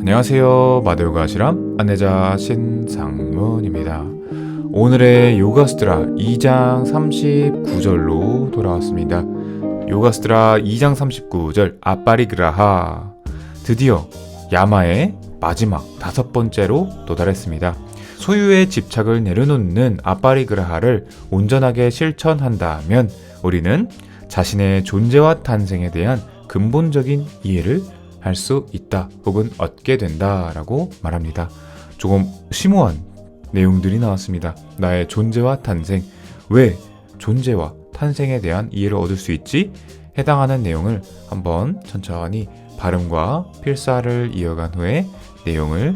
안녕하세요. 마대요가 실험 안내자 신상문입니다. 오늘의 요가스트라 2장 39절로 돌아왔습니다. 요가스트라 2장 39절 아빠리그라하. 드디어 야마의 마지막 5번째로 도달했습니다. 소유의 집착을 내려놓는 아빠리그라하를 온전하게 실천한다면 우리는 자신의 존재와 탄생에 대한 근본적인 이해를 할 수 있다 혹은 얻게 된다라고 말합니다. 조금 심오한 내용들이 나왔습니다. 나의 존재와 탄생, 왜 존재와 탄생에 대한 이해를 얻을 수 있지? 해당하는 내용을 한번 천천히 발음과 필사를 이어간 후에 내용을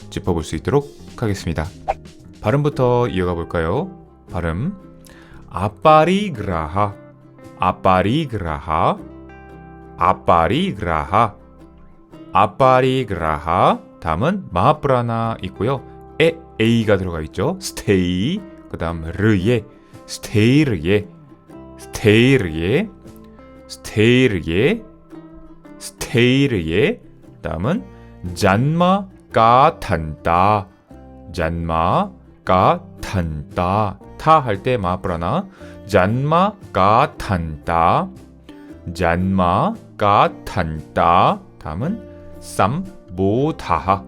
짚어볼 수 있도록 하겠습니다. 발음부터 이어가 볼까요? 발음 아빠리그라하, 아빠리그라하, 아빠리그라하, 아빠리그라하. 다음은 마프라나 있고요. A가 들어가 있죠. 스테이. 그 다음 르예, 스테이르예, 스테이르예, 스테이르예, 스테이르예. 다음은 잔마가 탄다, 잔마가 탄다. 타 할 때 마프라나. 잔마가 탄다, 잔마가 탄다. 다음은 쌈보다하,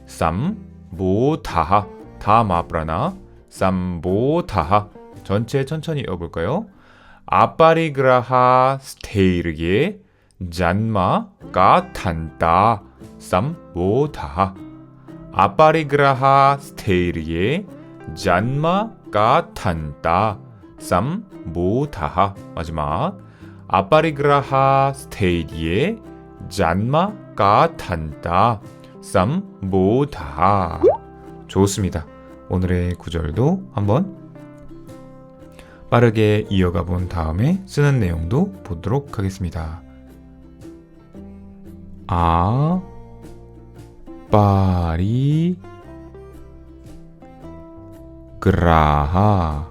쌈보다하. 다 마프라나. 쌈보다하. 전체 천천히 읽어볼까요? 아빠리그라하 스테이르게 잔마가 탄다 쌈보다하. 아빠리그라하 스테이르게 잔마가 탄다 쌈보다하. 마지막 아빠리그라하 스테이르게 잔마가 탄다 쌈보다하. 좋습니다. 오늘의 구절도 한번 빠르게 이어가 본 다음에 쓰는 내용도 보도록 하겠습니다. 아빠리 그라하.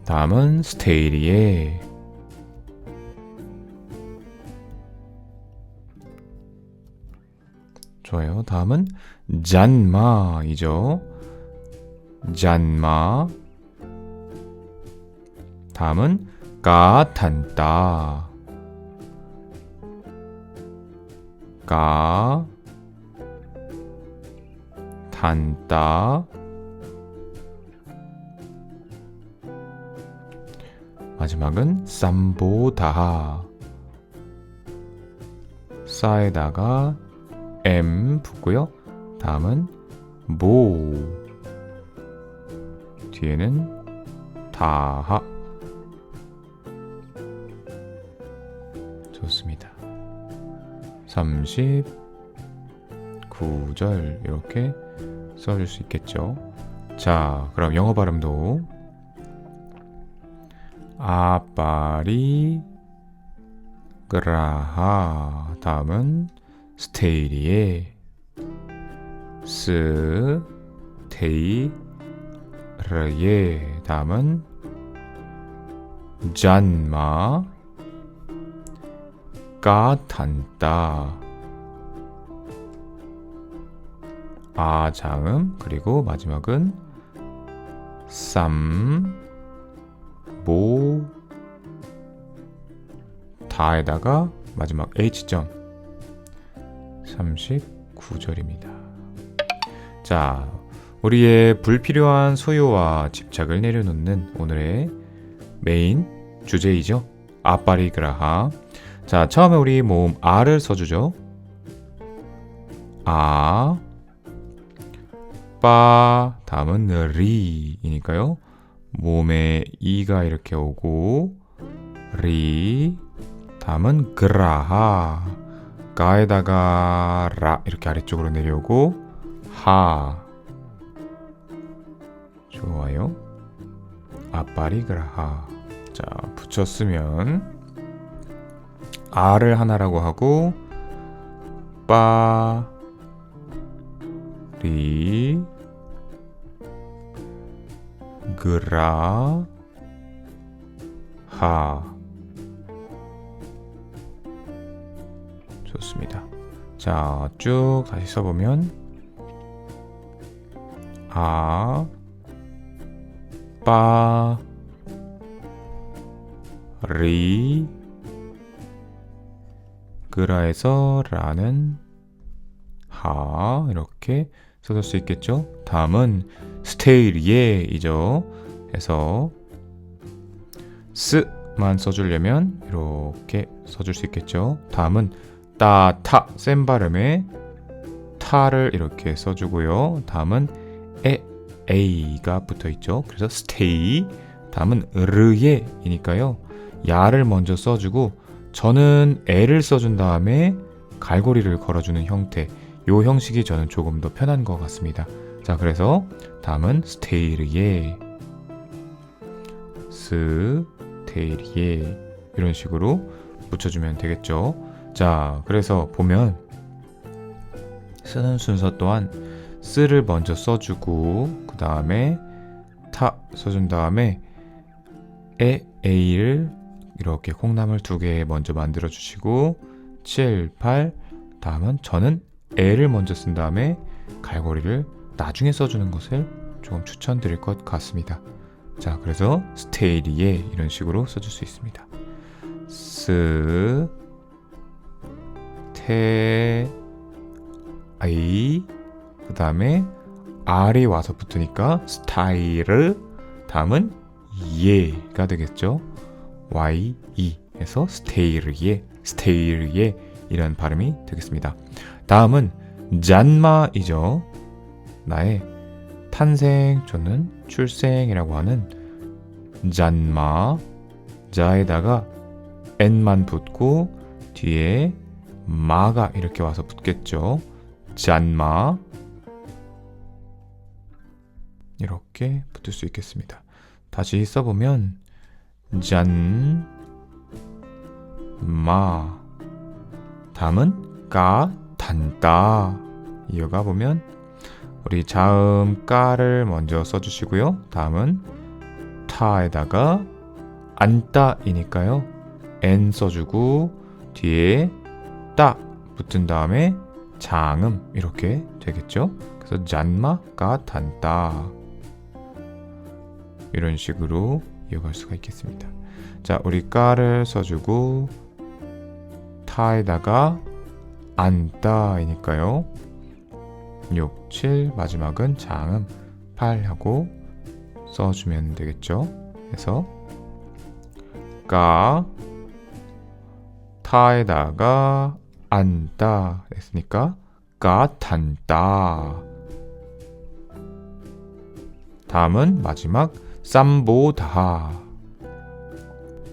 다음은 스테이리에. 좋아요. 다음은 잔마이죠. 잔마. 다음은 가 탄다, 가 탄다. 마지막은 쌈보다하. 싸에다가 M 붙고요. 다음은 모, 뒤에는 다하. 좋습니다. 39절 이렇게 써줄 수 있겠죠. 자, 그럼 영어 발음도 아빠리 그라하. 다음은 스테이리에, 스테이르예. 다음은 잔마 가 탄다, 아장음. 그리고 마지막은 쌈보 다에다가 마지막 H점. 39절입니다. 자, 우리의 불필요한 소유와 집착을 내려놓는 오늘의 메인 주제이죠. 아빠리그라하. 자, 처음에 우리 모음 아를 써주죠. 아, 빠. 다음은 리이니까요. 모음에 이가 이렇게 오고 리. 다음은 그라하. 가에다가 라 이렇게 아래쪽으로 내려오고 하. 좋아요. 아빠리그라하. 자, 붙였으면 아를 하나라고 하고 빠, 리, 그라, 하. 좋습니다. 자, 쭉 다시 써보면 아, 빠, 리, 그라에서 라는 하 이렇게 써줄 수 있겠죠. 다음은 스테이리에이죠. 해서 스만 써주려면 이렇게 써줄 수 있겠죠. 다음은 따타 센 발음에 타를 이렇게 써주고요. 다음은 에이가 붙어있죠. 그래서 스테이. 다음은 르예이니까요. 야를 먼저 써주고 저는 에를 써준 다음에 갈고리를 걸어주는 형태. 요 형식이 저는 조금 더 편한 것 같습니다. 자, 그래서 다음은 스테이르예, 스테이르예 이런 식으로 붙여주면 되겠죠. 자, 그래서 보면 쓰는 순서 또한 쓰를 먼저 써주고 그 다음에 타 써준 다음에 에이를 이렇게 콩나물 2개 먼저 만들어 주시고 7, 8 다음은 저는 에를 먼저 쓴 다음에 갈고리를 나중에 써주는 것을 조금 추천드릴 것 같습니다. 자, 그래서 스테이리에 이런 식으로 써줄 수 있습니다. 스, 테, 아이 그 다음에 R이 와서 붙으니까 스타일을 다음은 예가 되겠죠. Y, E 해서 스테이르예 이런 발음이 되겠습니다. 다음은 잔마이죠. 나의 탄생 또는 출생이라고 하는 잔마 자에다가 n만 붙고 뒤에 마가 이렇게 와서 붙겠죠. 잔마 이렇게 붙을 수 있겠습니다. 다시 써보면 잔마 다음은 까 단다 이어가 보면 우리 자음 까를 먼저 써주시고요. 다음은 타에다가 안따이니까요. n 써주고 뒤에 따 붙은 다음에 장음 이렇게 되겠죠. 그래서 잔마 까 단다 이런 식으로 이어갈 수가 있겠습니다. 자, 우리 까를 써주고 타에다가 안따이니까요. 6, 7 마지막은 장음 8 하고 써주면 되겠죠. 그래서 까 타에다가 안따 했으니까 까 탄따. 다음은 마지막 쌈보다.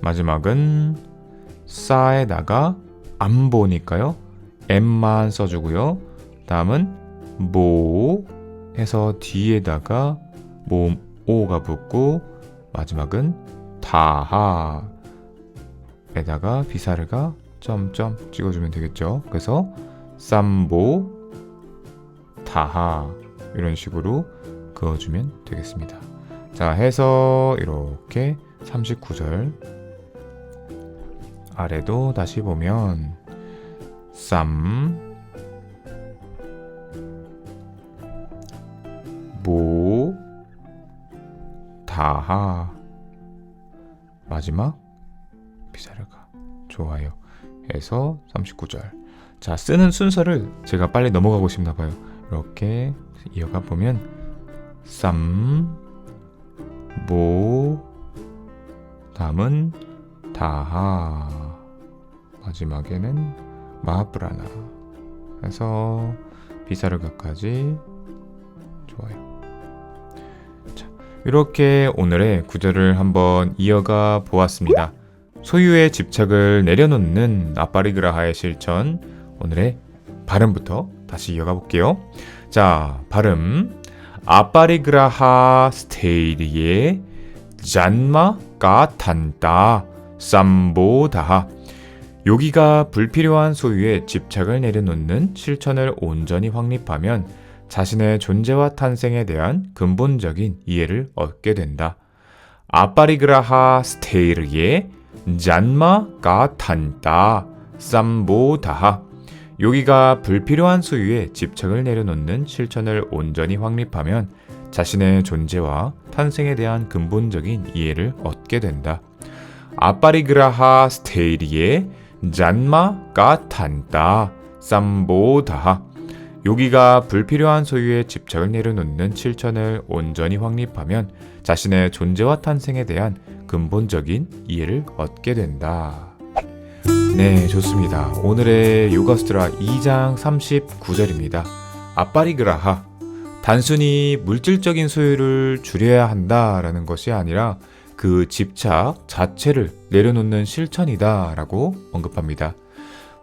마지막은 싸에다가 안 보니까요. M만 써주고요. 다음은 모 해서 뒤에다가 모음 오가 붙고 마지막은 다하에다가 비사르가 점점 찍어주면 되겠죠. 그래서 쌈보 다하 이런 식으로 그어주면 되겠습니다. 자, 해서 이렇게 39절 아래도 다시 보면 쌈 보 다하 마지막 비사르가 좋아요 해서 39절. 자, 쓰는 순서를 제가 빨리 넘어가고 싶나 봐요. 이렇게 이어가 보면 쌈 보 다음은 다하 마지막에는 마브라나 해서 비사르가까지 좋아요. 자, 이렇게 오늘의 구절을 한번 이어가 보았습니다. 소유의 집착을 내려놓는 아빠리그라하의 실천, 오늘의 발음부터 다시 이어가 볼게요. 자, 발음 아빠리그라하 스테이리에 잔마 까탄다 쌈보다. 여기가 불필요한 소유의 집착을 내려놓는 실천을 온전히 확립하면 자신의 존재와 탄생에 대한 근본적인 이해를 얻게 된다. 아빠리그라하 스테이르에 잔마 까탄다 쌈보다. 요기가 불필요한 소유에 집착을 내려놓는 실천을 온전히 확립하면 자신의 존재와 탄생에 대한 근본적인 이해를 얻게 된다. 아파리그라하 스테이리에 잔마가 탄다 쌈보다. 요기가 불필요한 소유에 집착을 내려놓는 실천을 온전히 확립하면 자신의 존재와 탄생에 대한 근본적인 이해를 얻게 된다. 네, 좋습니다. 오늘의 요가수트라 2장 39절입니다. 아파리그라하, 단순히 물질적인 소유를 줄여야 한다라는 것이 아니라 그 집착 자체를 내려놓는 실천이다 라고 언급합니다.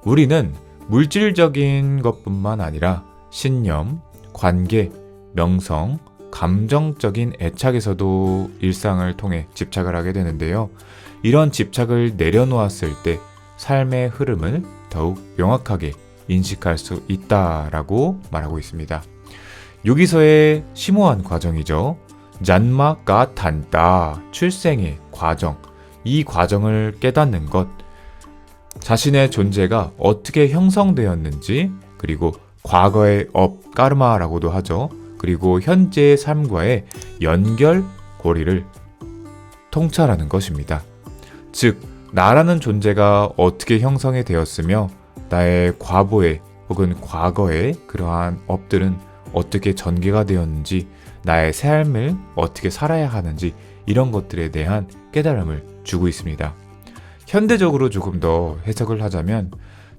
우리는 물질적인 것뿐만 아니라 신념, 관계, 명성, 감정적인 애착에서도 일상을 통해 집착을 하게 되는데요. 이런 집착을 내려놓았을 때 삶의 흐름을 더욱 명확하게 인식할 수 있다라고 말하고 있습니다. 여기서의 심오한 과정이죠. 잔마가 탄다, 출생의 과정. 이 과정을 깨닫는 것, 자신의 존재가 어떻게 형성되었는지, 그리고 과거의 업, 까르마라고도 하죠. 그리고 현재의 삶과의 연결고리를 통찰하는 것입니다. 즉, 나라는 존재가 어떻게 형성이 되었으며 나의 과보에 혹은 과거의 그러한 업들은 어떻게 전개가 되었는지, 나의 삶을 어떻게 살아야 하는지 이런 것들에 대한 깨달음을 주고 있습니다. 현대적으로 조금 더 해석을 하자면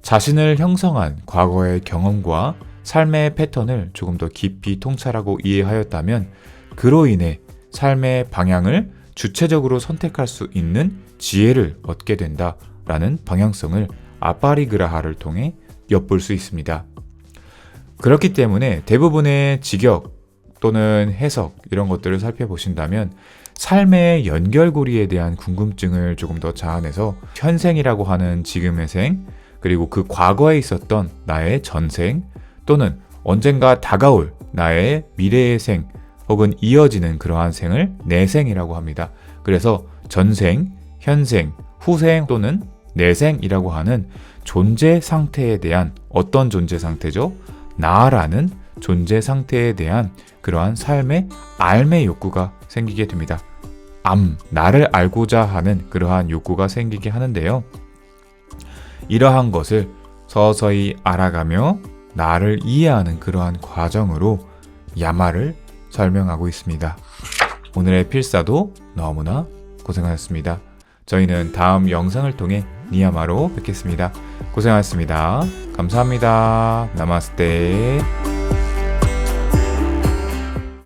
자신을 형성한 과거의 경험과 삶의 패턴을 조금 더 깊이 통찰하고 이해하였다면 그로 인해 삶의 방향을 주체적으로 선택할 수 있는 지혜를 얻게 된다라는 방향성을 아파리그라하를 통해 엿볼 수 있습니다. 그렇기 때문에 대부분의 직역 또는 해석 이런 것들을 살펴보신다면 삶의 연결고리에 대한 궁금증을 조금 더 자아내서 현생이라고 하는 지금의 생, 그리고 그 과거에 있었던 나의 전생, 또는 언젠가 다가올 나의 미래의 생, 혹은 이어지는 그러한 생을 내생이라고 합니다. 그래서 전생, 현생, 후생 또는 내생이라고 하는 존재 상태에 대한 어떤 존재 상태죠? 나라는 존재 상태에 대한 그러한 삶의 알매 욕구가 생기게 됩니다. 나를 알고자 하는 그러한 욕구가 생기게 하는데요. 이러한 것을 서서히 알아가며 나를 이해하는 그러한 과정으로 야마를 설명하고 있습니다. 오늘의 필사도 너무나 고생하셨습니다. 저희는 다음 영상을 통해 니야마로 뵙겠습니다. 고생하셨습니다. 감사합니다. 나마스테.